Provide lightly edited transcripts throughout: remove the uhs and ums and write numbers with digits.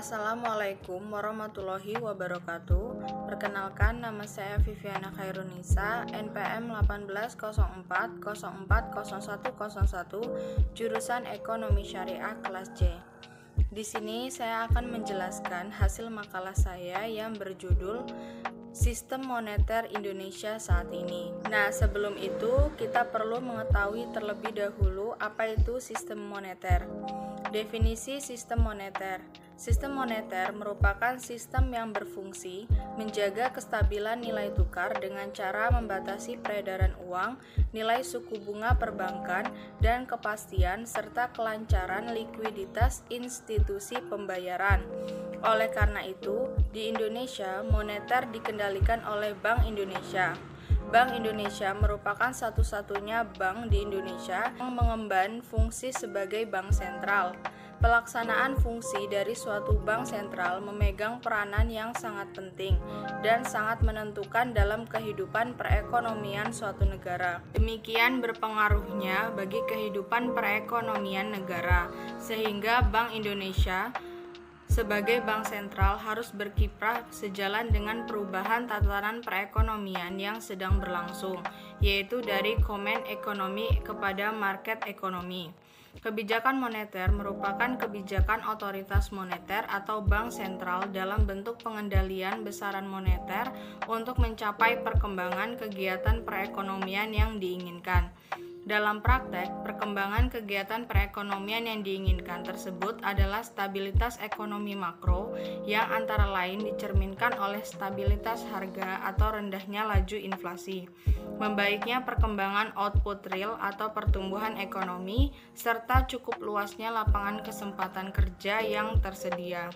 Assalamualaikum warahmatullahi wabarakatuh. Perkenalkan, nama saya Viviana Khairunisa, NPM 1804040101, jurusan Ekonomi Syariah kelas C. Di sini saya akan menjelaskan hasil makalah saya yang berjudul Sistem Moneter Indonesia saat ini. Nah, sebelum itu kita perlu mengetahui terlebih dahulu apa itu sistem moneter. Definisi sistem moneter. Sistem moneter merupakan sistem yang berfungsi menjaga kestabilan nilai tukar dengan cara membatasi peredaran uang, nilai suku bunga perbankan, dan kepastian serta kelancaran likuiditas institusi pembayaran. Oleh karena itu, di Indonesia, moneter dikendalikan oleh Bank Indonesia. Bank Indonesia merupakan satu-satunya bank di Indonesia yang mengemban fungsi sebagai bank sentral. Pelaksanaan fungsi dari suatu bank sentral memegang peranan yang sangat penting dan sangat menentukan dalam kehidupan perekonomian suatu negara. Demikian berpengaruhnya bagi kehidupan perekonomian negara, sehingga Bank Indonesia sebagai bank sentral harus berkiprah sejalan dengan perubahan tatanan perekonomian yang sedang berlangsung, yaitu dari command economy kepada market economy. Kebijakan moneter merupakan kebijakan otoritas moneter atau bank sentral dalam bentuk pengendalian besaran moneter untuk mencapai perkembangan kegiatan perekonomian yang diinginkan. Dalam praktek, perkembangan kegiatan perekonomian yang diinginkan tersebut adalah stabilitas ekonomi makro yang antara lain dicerminkan oleh stabilitas harga atau rendahnya laju inflasi, membaiknya perkembangan output real atau pertumbuhan ekonomi, serta cukup luasnya lapangan kesempatan kerja yang tersedia.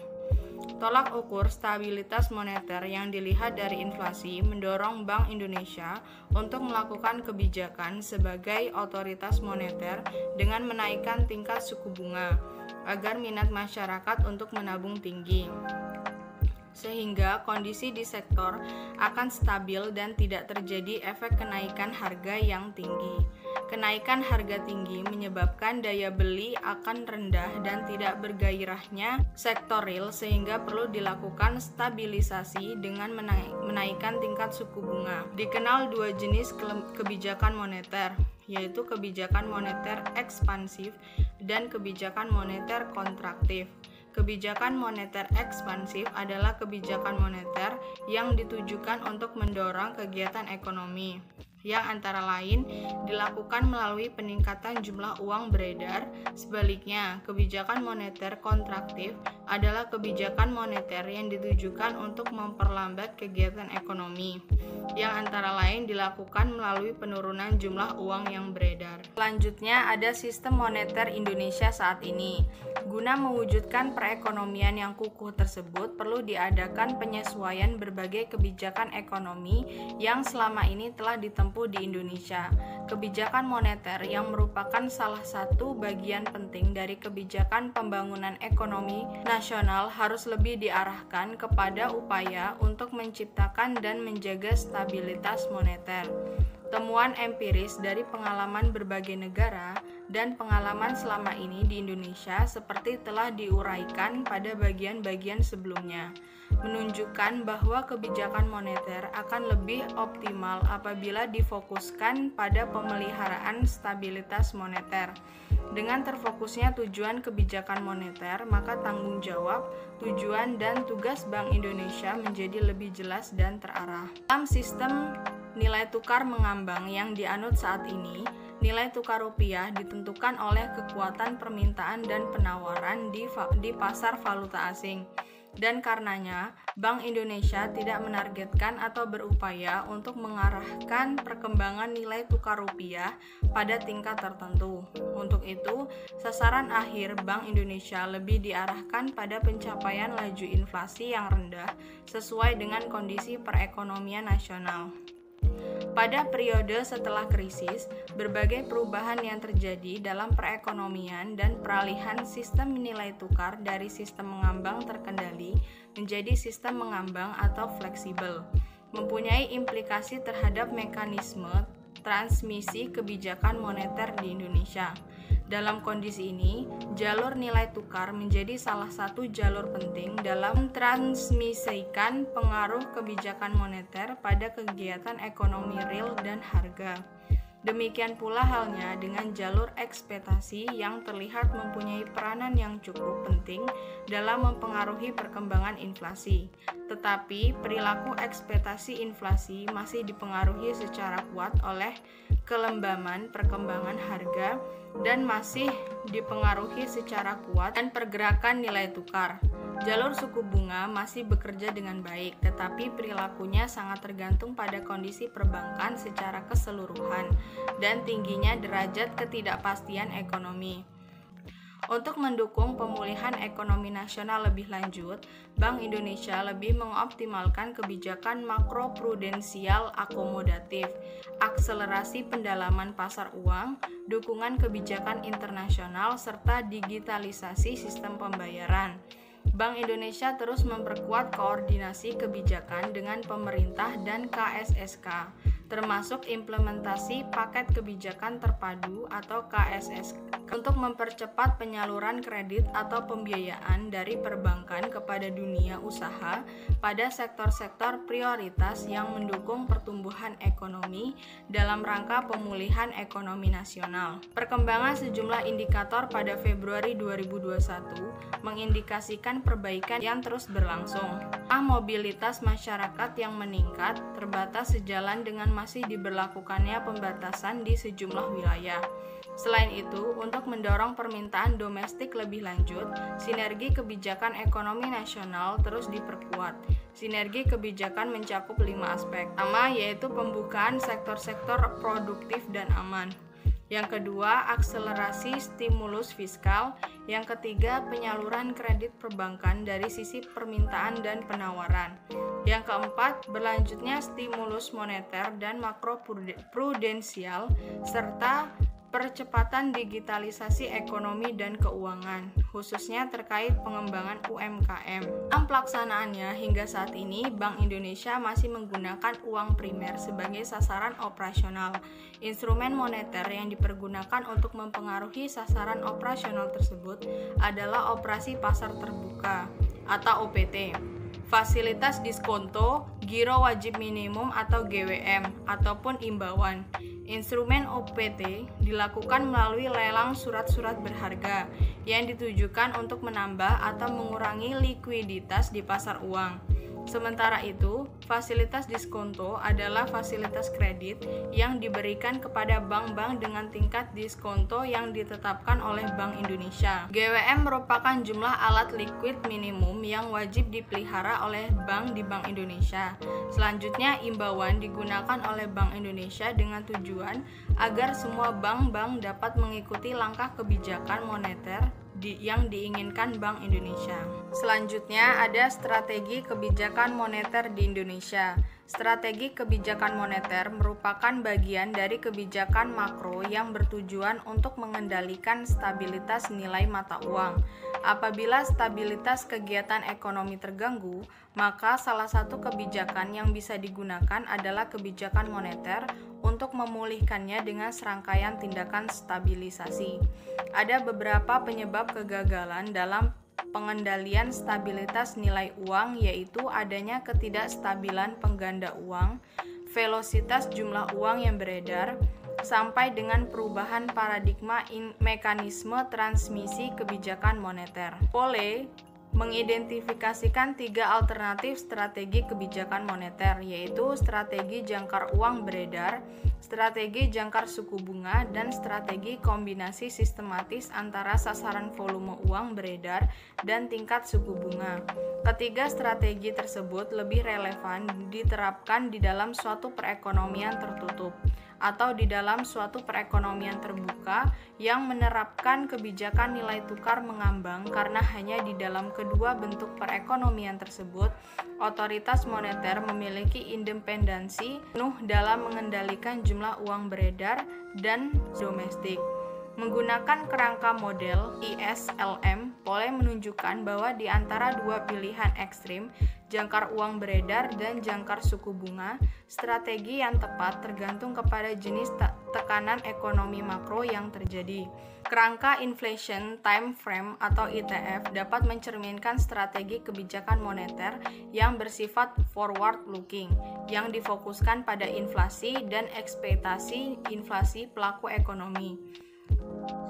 Tolak ukur stabilitas moneter yang dilihat dari inflasi mendorong Bank Indonesia untuk melakukan kebijakan sebagai otoritas moneter dengan menaikkan tingkat suku bunga agar minat masyarakat untuk menabung tinggi, sehingga kondisi di sektor akan stabil dan tidak terjadi efek kenaikan harga yang tinggi. Kenaikan harga tinggi menyebabkan daya beli akan rendah dan tidak bergairahnya sektor real, sehingga perlu dilakukan stabilisasi dengan menaikkan tingkat suku bunga. Dikenal dua jenis kebijakan moneter, yaitu kebijakan moneter ekspansif dan kebijakan moneter kontraktif. Kebijakan moneter ekspansif adalah kebijakan moneter yang ditujukan untuk mendorong kegiatan ekonomi, yang antara lain dilakukan melalui peningkatan jumlah uang beredar. Sebaliknya, kebijakan moneter kontraktif adalah kebijakan moneter yang ditujukan untuk memperlambat kegiatan ekonomi, yang antara lain dilakukan melalui penurunan jumlah uang yang beredar. Selanjutnya ada sistem moneter Indonesia saat ini. Guna mewujudkan perekonomian yang kukuh tersebut, perlu diadakan penyesuaian berbagai kebijakan ekonomi yang selama ini telah ditempuh di Indonesia. Kebijakan moneter yang merupakan salah satu bagian penting dari kebijakan pembangunan ekonomi nasional harus lebih diarahkan kepada upaya untuk menciptakan dan menjaga stabilitas moneter. Temuan empiris dari pengalaman berbagai negara dan pengalaman selama ini di Indonesia seperti telah diuraikan pada bagian-bagian sebelumnya, menunjukkan bahwa kebijakan moneter akan lebih optimal apabila difokuskan pada pemeliharaan stabilitas moneter. Dengan terfokusnya tujuan kebijakan moneter, maka tanggung jawab, tujuan, dan tugas Bank Indonesia menjadi lebih jelas dan terarah. Dalam sistem nilai tukar mengambang yang dianut saat ini, nilai tukar rupiah ditentukan oleh kekuatan permintaan dan penawaran di pasar valuta asing. Dan karenanya, Bank Indonesia tidak menargetkan atau berupaya untuk mengarahkan perkembangan nilai tukar rupiah pada tingkat tertentu. Untuk itu, sasaran akhir Bank Indonesia lebih diarahkan pada pencapaian laju inflasi yang rendah sesuai dengan kondisi perekonomian nasional. Pada periode setelah krisis, berbagai perubahan yang terjadi dalam perekonomian dan peralihan sistem nilai tukar dari sistem mengambang terkendali menjadi sistem mengambang atau fleksibel, mempunyai implikasi terhadap mekanisme transmisi kebijakan moneter di Indonesia. Dalam kondisi ini, jalur nilai tukar menjadi salah satu jalur penting dalam transmisikan pengaruh kebijakan moneter pada kegiatan ekonomi real dan harga. Demikian pula halnya dengan jalur ekspektasi yang terlihat mempunyai peranan yang cukup penting dalam mempengaruhi perkembangan inflasi. Tetapi perilaku ekspektasi inflasi masih dipengaruhi secara kuat oleh kelembaman perkembangan harga dan masih dipengaruhi secara kuat dan pergerakan nilai tukar. Jalur suku bunga masih bekerja dengan baik, tetapi perilakunya sangat tergantung pada kondisi perbankan secara keseluruhan dan tingginya derajat ketidakpastian ekonomi. Untuk mendukung pemulihan ekonomi nasional lebih lanjut, Bank Indonesia lebih mengoptimalkan kebijakan makroprudensial akomodatif, akselerasi pendalaman pasar uang, dukungan kebijakan internasional, serta digitalisasi sistem pembayaran. Bank Indonesia terus memperkuat koordinasi kebijakan dengan pemerintah dan KSSK, termasuk implementasi paket kebijakan terpadu atau KSSK untuk mempercepat penyaluran kredit atau pembiayaan dari perbankan kepada dunia usaha pada sektor-sektor prioritas yang mendukung pertumbuhan ekonomi dalam rangka pemulihan ekonomi nasional. Perkembangan sejumlah indikator pada Februari 2021 mengindikasikan perbaikan yang terus berlangsung. Mobilitas masyarakat yang meningkat terbatas sejalan dengan masih diberlakukannya pembatasan di sejumlah wilayah. Selain itu, untuk mendorong permintaan domestik lebih lanjut, sinergi kebijakan ekonomi nasional terus diperkuat. Sinergi kebijakan mencakup 5 aspek. Pertama, yaitu pembukaan sektor-sektor produktif dan aman. Yang kedua, akselerasi stimulus fiskal. Yang ketiga, penyaluran kredit perbankan dari sisi permintaan dan penawaran. Yang keempat, berlanjutnya stimulus moneter dan makroprudensial, serta percepatan digitalisasi ekonomi dan keuangan, khususnya terkait pengembangan UMKM. Dalam pelaksanaannya, hingga saat ini, Bank Indonesia masih menggunakan uang primer sebagai sasaran operasional. Instrumen moneter yang dipergunakan untuk mempengaruhi sasaran operasional tersebut adalah operasi pasar terbuka atau OPT, fasilitas diskonto, giro wajib minimum atau GWM, ataupun imbauan. Instrumen OPT dilakukan melalui lelang surat-surat berharga yang ditujukan untuk menambah atau mengurangi likuiditas di pasar uang. Sementara itu, fasilitas diskonto adalah fasilitas kredit yang diberikan kepada bank-bank dengan tingkat diskonto yang ditetapkan oleh Bank Indonesia. GWM merupakan jumlah alat likuid minimum yang wajib dipelihara oleh bank di Bank Indonesia. Selanjutnya, imbauan digunakan oleh Bank Indonesia dengan tujuan agar semua bank-bank dapat mengikuti langkah kebijakan moneter yang diinginkan Bank Indonesia. Selanjutnya ada strategi kebijakan moneter di Indonesia. Strategi kebijakan moneter merupakan bagian dari kebijakan makro yang bertujuan untuk mengendalikan stabilitas nilai mata uang. Apabila stabilitas kegiatan ekonomi terganggu, maka salah satu kebijakan yang bisa digunakan adalah kebijakan moneter untuk memulihkannya dengan serangkaian tindakan stabilisasi. Ada beberapa penyebab kegagalan dalam pengendalian stabilitas nilai uang, yaitu adanya ketidakstabilan pengganda uang, velositas jumlah uang yang beredar, sampai dengan perubahan paradigma mekanisme transmisi kebijakan moneter. Pole mengidentifikasikan 3 alternatif strategi kebijakan moneter, yaitu strategi jangkar uang beredar, strategi jangkar suku bunga, dan strategi kombinasi sistematis antara sasaran volume uang beredar dan tingkat suku bunga. Ketiga strategi tersebut lebih relevan diterapkan di dalam suatu perekonomian tertutup atau di dalam suatu perekonomian terbuka yang menerapkan kebijakan nilai tukar mengambang, karena hanya di dalam kedua bentuk perekonomian tersebut otoritas moneter memiliki independensi penuh dalam mengendalikan jumlah uang beredar dan domestik. Menggunakan kerangka model ISLM boleh menunjukkan bahwa di antara dua pilihan ekstrim, jangkar uang beredar dan jangkar suku bunga, strategi yang tepat tergantung kepada jenis tekanan ekonomi makro yang terjadi. Kerangka Inflation Time Frame atau ITF dapat mencerminkan strategi kebijakan moneter yang bersifat forward-looking, yang difokuskan pada inflasi dan ekspektasi inflasi pelaku ekonomi.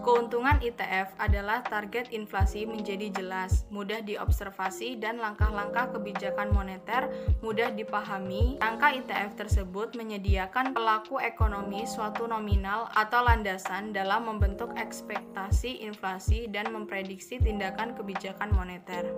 Keuntungan ITF adalah target inflasi menjadi jelas, mudah diobservasi, dan langkah-langkah kebijakan moneter mudah dipahami. Angka ITF tersebut menyediakan pelaku ekonomi suatu nominal atau landasan dalam membentuk ekspektasi inflasi dan memprediksi tindakan kebijakan moneter.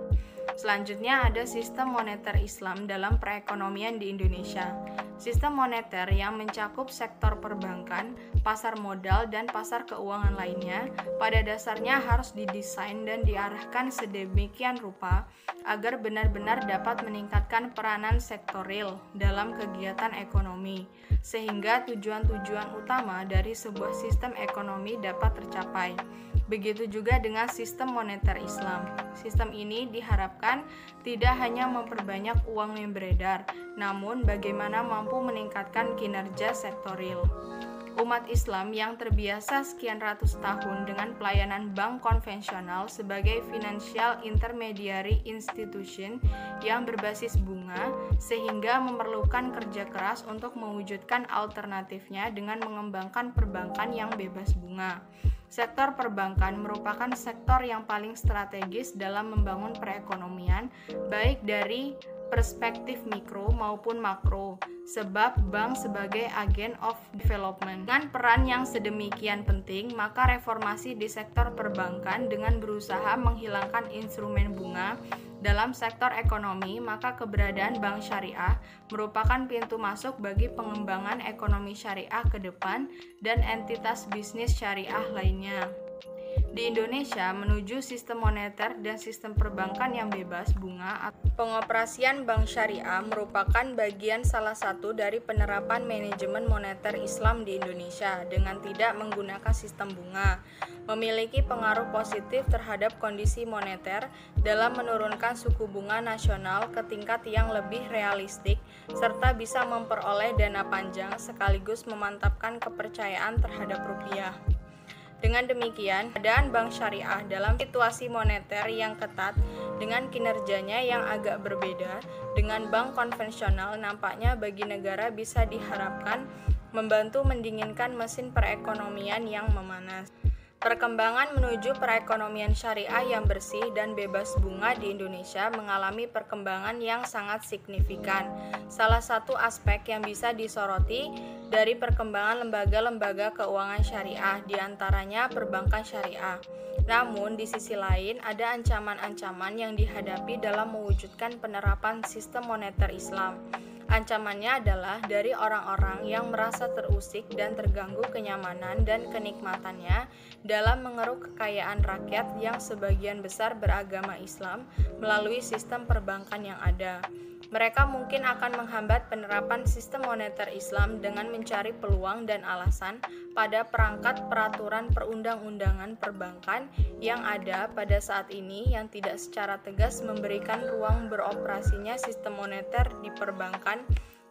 Selanjutnya ada sistem moneter Islam dalam perekonomian di Indonesia. Sistem moneter yang mencakup sektor perbankan, pasar modal, dan pasar keuangan lainnya, pada dasarnya harus didesain dan diarahkan sedemikian rupa agar benar-benar dapat meningkatkan peranan sektor real dalam kegiatan ekonomi, sehingga tujuan-tujuan utama dari sebuah sistem ekonomi dapat tercapai. Begitu juga dengan sistem moneter Islam. Sistem ini diharapkan tidak hanya memperbanyak uang yang beredar, namun bagaimana mampu meningkatkan kinerja sektor real. Umat Islam yang terbiasa sekian ratus tahun dengan pelayanan bank konvensional sebagai financial intermediary institution yang berbasis bunga, sehingga memerlukan kerja keras untuk mewujudkan alternatifnya dengan mengembangkan perbankan yang bebas bunga. Sektor perbankan merupakan sektor yang paling strategis dalam membangun perekonomian, baik dari perspektif mikro maupun makro, sebab bank sebagai agen of development. Dengan peran yang sedemikian penting, maka reformasi di sektor perbankan dengan berusaha menghilangkan instrumen bunga dalam sektor ekonomi, maka keberadaan bank syariah merupakan pintu masuk bagi pengembangan ekonomi syariah ke depan dan entitas bisnis syariah lainnya. Di Indonesia, menuju sistem moneter dan sistem perbankan yang bebas bunga, pengoperasian bank syariah merupakan bagian salah satu dari penerapan manajemen moneter Islam di Indonesia dengan tidak menggunakan sistem bunga, memiliki pengaruh positif terhadap kondisi moneter dalam menurunkan suku bunga nasional ke tingkat yang lebih realistik, serta bisa memperoleh dana panjang sekaligus memantapkan kepercayaan terhadap rupiah. Dengan demikian, keadaan bank syariah dalam situasi moneter yang ketat dengan kinerjanya yang agak berbeda dengan bank konvensional nampaknya bagi negara bisa diharapkan membantu mendinginkan mesin perekonomian yang memanas. Perkembangan menuju perekonomian syariah yang bersih dan bebas bunga di Indonesia mengalami perkembangan yang sangat signifikan. Salah satu aspek yang bisa disoroti dari perkembangan lembaga-lembaga keuangan syariah, diantaranya perbankan syariah. Namun, di sisi lain, ada ancaman-ancaman yang dihadapi dalam mewujudkan penerapan sistem moneter Islam. Ancamannya adalah dari orang-orang yang merasa terusik dan terganggu kenyamanan dan kenikmatannya dalam mengeruk kekayaan rakyat yang sebagian besar beragama Islam melalui sistem perbankan yang ada. Mereka mungkin akan menghambat penerapan sistem moneter Islam dengan mencari peluang dan alasan pada perangkat peraturan perundang-undangan perbankan yang ada pada saat ini yang tidak secara tegas memberikan ruang beroperasinya sistem moneter di perbankan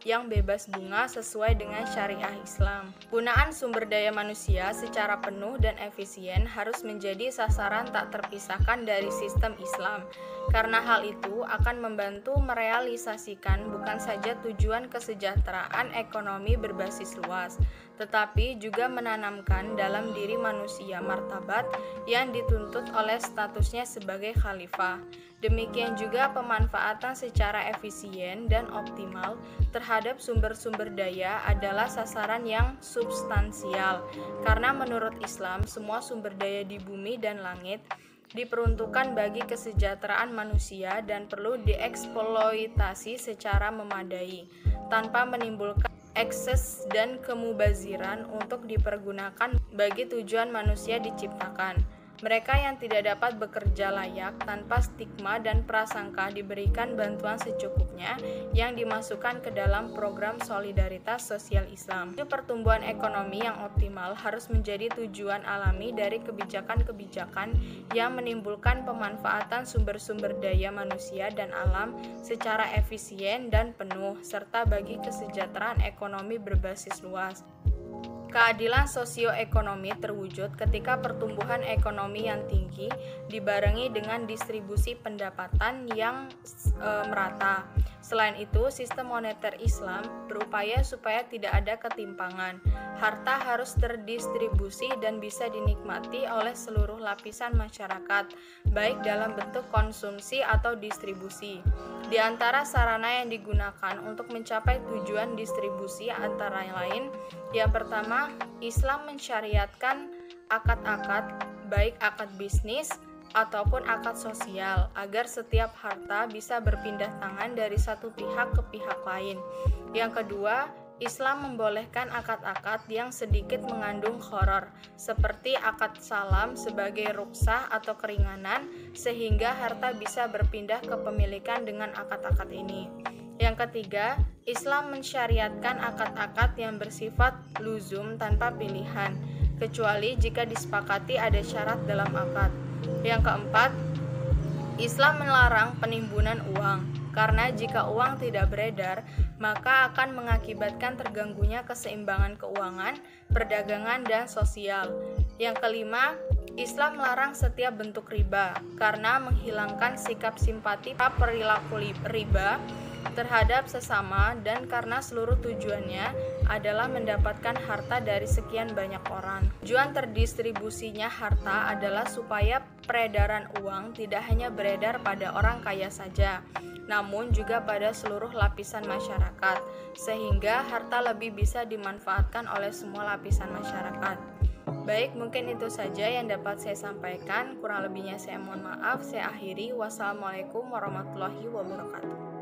yang bebas bunga sesuai dengan syariah Islam. Penggunaan sumber daya manusia secara penuh dan efisien harus menjadi sasaran tak terpisahkan dari sistem Islam. Karena hal itu akan membantu merealisasikan bukan saja tujuan kesejahteraan ekonomi berbasis luas, tetapi juga menanamkan dalam diri manusia martabat yang dituntut oleh statusnya sebagai khalifah. Demikian juga pemanfaatan secara efisien dan optimal terhadap sumber-sumber daya adalah sasaran yang substansial, karena menurut Islam semua sumber daya di bumi dan langit diperuntukkan bagi kesejahteraan manusia dan perlu dieksploitasi secara memadai, tanpa menimbulkan ekses dan kemubaziran untuk dipergunakan bagi tujuan manusia diciptakan. Mereka yang tidak dapat bekerja layak tanpa stigma dan prasangka diberikan bantuan secukupnya yang dimasukkan ke dalam program solidaritas sosial Islam. Pertumbuhan ekonomi yang optimal harus menjadi tujuan alami dari kebijakan-kebijakan yang menimbulkan pemanfaatan sumber-sumber daya manusia dan alam secara efisien dan penuh, serta bagi kesejahteraan ekonomi berbasis luas. Keadilan sosioekonomi terwujud ketika pertumbuhan ekonomi yang tinggi dibarengi dengan distribusi pendapatan yang merata. Selain itu, sistem moneter Islam berupaya supaya tidak ada ketimpangan. Harta harus terdistribusi dan bisa dinikmati oleh seluruh lapisan masyarakat, baik dalam bentuk konsumsi atau distribusi. Di antara sarana yang digunakan untuk mencapai tujuan distribusi antara lain, yang pertama, Islam mensyariatkan akad-akad, baik akad bisnis ataupun akad sosial, agar setiap harta bisa berpindah tangan dari satu pihak ke pihak lain. Yang kedua, Islam membolehkan akad-akad yang sedikit mengandung gharar, seperti akad salam sebagai rukhsah atau keringanan, sehingga harta bisa berpindah kepemilikan dengan akad-akad ini. Yang ketiga, Islam mensyariatkan akad-akad yang bersifat luzum tanpa pilihan, kecuali jika disepakati ada syarat dalam akad. Yang keempat, Islam melarang penimbunan uang, karena jika uang tidak beredar, maka akan mengakibatkan terganggunya keseimbangan keuangan, perdagangan, dan sosial. Yang kelima, Islam melarang setiap bentuk riba, karena menghilangkan sikap simpati perilaku riba terhadap sesama dan karena seluruh tujuannya adalah mendapatkan harta dari sekian banyak orang. Tujuan terdistribusinya harta adalah supaya peredaran uang tidak hanya beredar pada orang kaya saja, namun juga pada seluruh lapisan masyarakat, sehingga harta lebih bisa dimanfaatkan oleh semua lapisan masyarakat. Baik, mungkin itu saja yang dapat saya sampaikan. Kurang lebihnya saya mohon maaf. Saya akhiri. Wassalamualaikum warahmatullahi wabarakatuh.